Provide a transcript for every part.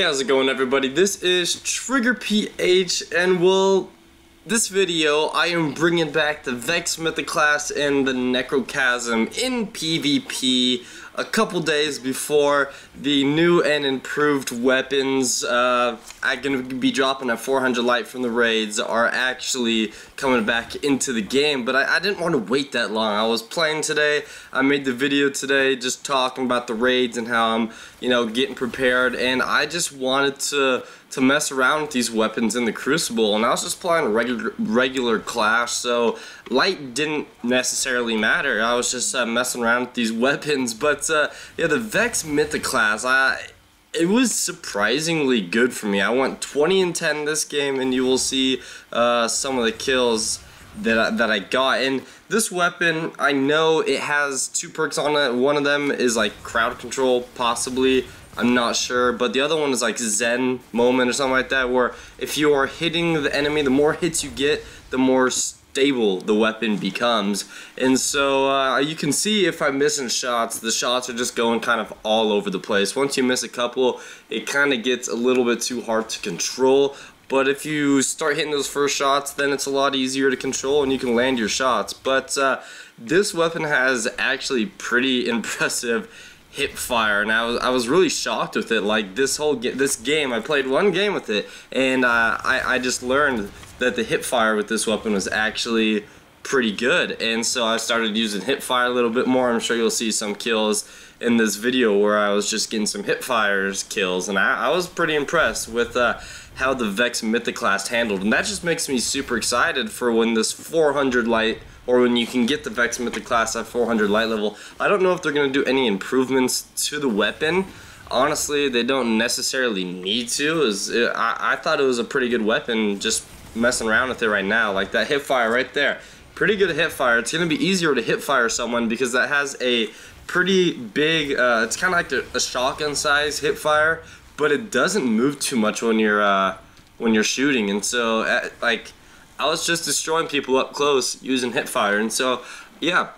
Hey, how's it going, everybody? This is Trigger PH, and well, this video I am bringing back the Vex Mythoclast and the Necrochasm in PvP a couple days before the new and improved weapons I'm going to be dropping at 400 light from the raids are actually coming back into the game. But I didn't want to wait that long. I was playing today. I made the video today just talking about the raids and how I'm, getting prepared, and I just wanted to mess around with these weapons in the Crucible, and I was just playing a regular clash, so light didn't necessarily matter. I was just messing around with these weapons. But yeah, the Vex Mythoclast, it was surprisingly good for me. I went 20 and 10 this game, and you will see some of the kills that I got. And this weapon, I know it has 2 perks on it. One of them is like crowd control, possibly. I'm not sure, but the other one is like Zen moment or something like that, where if you are hitting the enemy, the more hits you get, the more stable the weapon becomes. And so you can see if I'm missing shots, the shots are just going kind of all over the place. Once you miss a couple, it kind of gets a little bit too hard to control. But if you start hitting those first shots, then it's a lot easier to control and you can land your shots. But this weapon has actually pretty impressive hip fire, and I was really shocked with it. Like this game, I played one game with it, and I just learned that the hip fire with this weapon was actually pretty good. And so I started using hip fire a little bit more. I'm sure you'll see some kills in this video where I was just getting some hip fires kills, and I was pretty impressed with how the Vex Mythoclast handled, and that just makes me super excited for when this 400 light, or when you can get the Vex Mythoclast at 400 light level. I don't know if they're going to do any improvements to the weapon. Honestly, they don't necessarily need to. I thought it was a pretty good weapon just messing around with it right now. Like that hip fire right there. Pretty good hip fire. It's going to be easier to hip fire someone because that has a pretty big, it's kind of like a shotgun size hip fire, but it doesn't move too much when you're shooting. And so I was just destroying people up close using hip fire, and so yeah,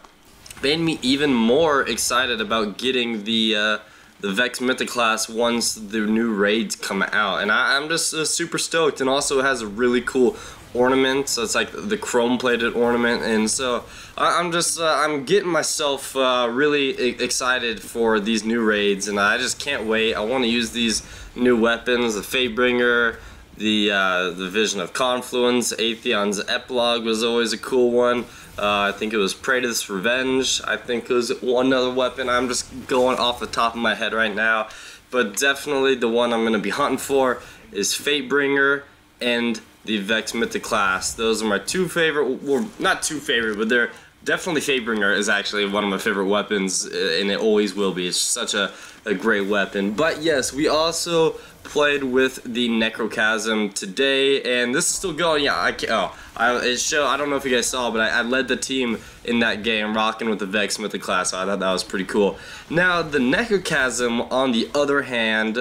made me even more excited about getting the Vex Mythoclast once the new raids come out. And I'm just super stoked. And also it has a really cool ornament, so it's like the chrome plated ornament, and so I'm getting myself really excited for these new raids, and I just can't wait. I want to use these new weapons, the Fatebringer, the Vision of Confluence, Atheon's Epilogue was always a cool one. I think it was Praetor's Revenge, I think it was one other weapon. I'm just going off the top of my head right now, but definitely the one I'm going to be hunting for is Fatebringer and the Vex Mythoclast. Those are my 2 favorite, well, not 2 favorite, but they're definitely. Fatebringer is actually one of my favorite weapons, and it always will be. It's such a great weapon. But yes, we also played with the Necrochasm today, and this is still going. Yeah, I don't know if you guys saw, but I led the team in that game, rocking with the Vex Mythoclast, so I thought that was pretty cool. Now, the Necrochasm, on the other hand,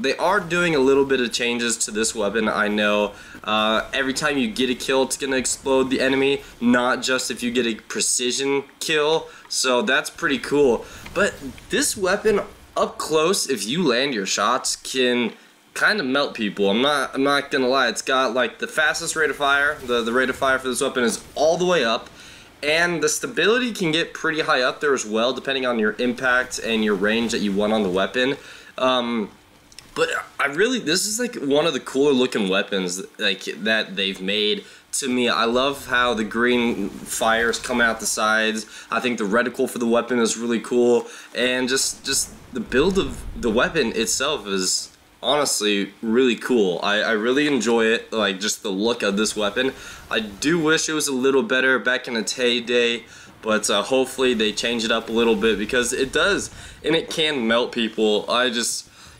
they are doing a little bit of changes to this weapon, I know. Every time you get a kill, it's going to explode the enemy, not just if you get a precision kill, so that's pretty cool. But this weapon, up close, if you land your shots, can kind of melt people. I'm not gonna lie. It's got like the fastest rate of fire. The rate of fire for this weapon is all the way up, and the stability can get pretty high up there as well, depending on your impact and your range that you want on the weapon. But this is like one of the cooler looking weapons that they've made. To me, I love how the green fire is coming out the sides. I think the reticle for the weapon is really cool, and just the build of the weapon itself is honestly really cool. I really enjoy it, like just the look of this weapon. I do wish it was a little better back in its heyday, but hopefully they change it up a little bit, because it does, and it can melt people.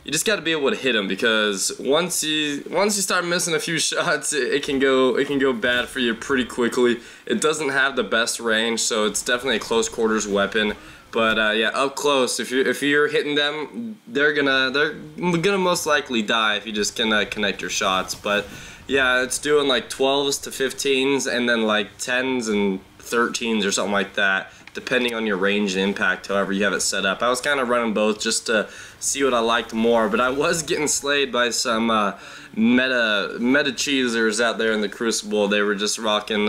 You just got to be able to hit them, because once you start missing a few shots, it can go bad for you pretty quickly. It doesn't have the best range, so it's definitely a close quarters weapon. But yeah, up close, if you're hitting them, they're gonna most likely die if you just cannot connect your shots. But yeah, it's doing like 12s to 15s, and then like 10s and 13s or something like that, depending on your range and impact, however you have it set up. I was kind of running both just to see what I liked more, but I was getting slayed by some meta cheesers out there in the Crucible. They were just rocking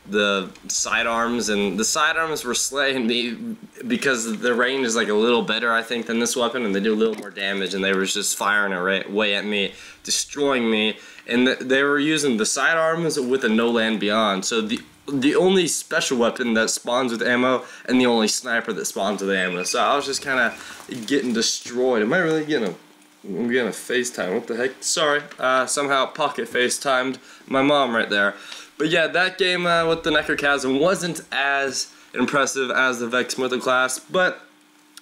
the sidearms, and the sidearms were slaying me because the range is like a little better, I think, than this weapon, and they do a little more damage, and they were just firing away at me, destroying me, and they were using the sidearms with a no land beyond. So the only special weapon that spawns with ammo and the only sniper that spawns with ammo. So I was just kind of getting destroyed. Am I really getting I'm getting a FaceTime? What the heck? Sorry. Somehow pocket FaceTimed my mom right there. But yeah, that game with the Necrochasm wasn't as impressive as the Vex Mythoclast, but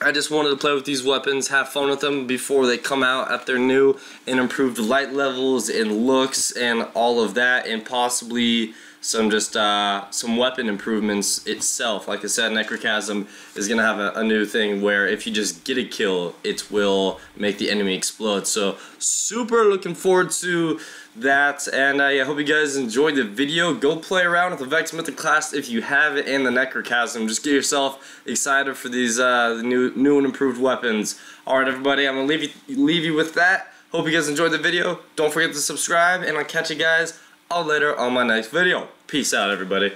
I just wanted to play with these weapons, have fun with them before they come out at their new and improved light levels and looks and all of that, and possibly some some weapon improvements itself. Like I said, Necrochasm is gonna have a new thing where if you just get a kill, it will make the enemy explode. So super looking forward to that, and I hope you guys enjoyed the video. Go play around with the Vex Mythoclast if you have it, and the Necrochasm. Just get yourself excited for these new and improved weapons. Alright everybody, I'm gonna leave you with that. Hope you guys enjoyed the video. Don't forget to subscribe, and I'll catch you guys all later on my next video. Peace out everybody.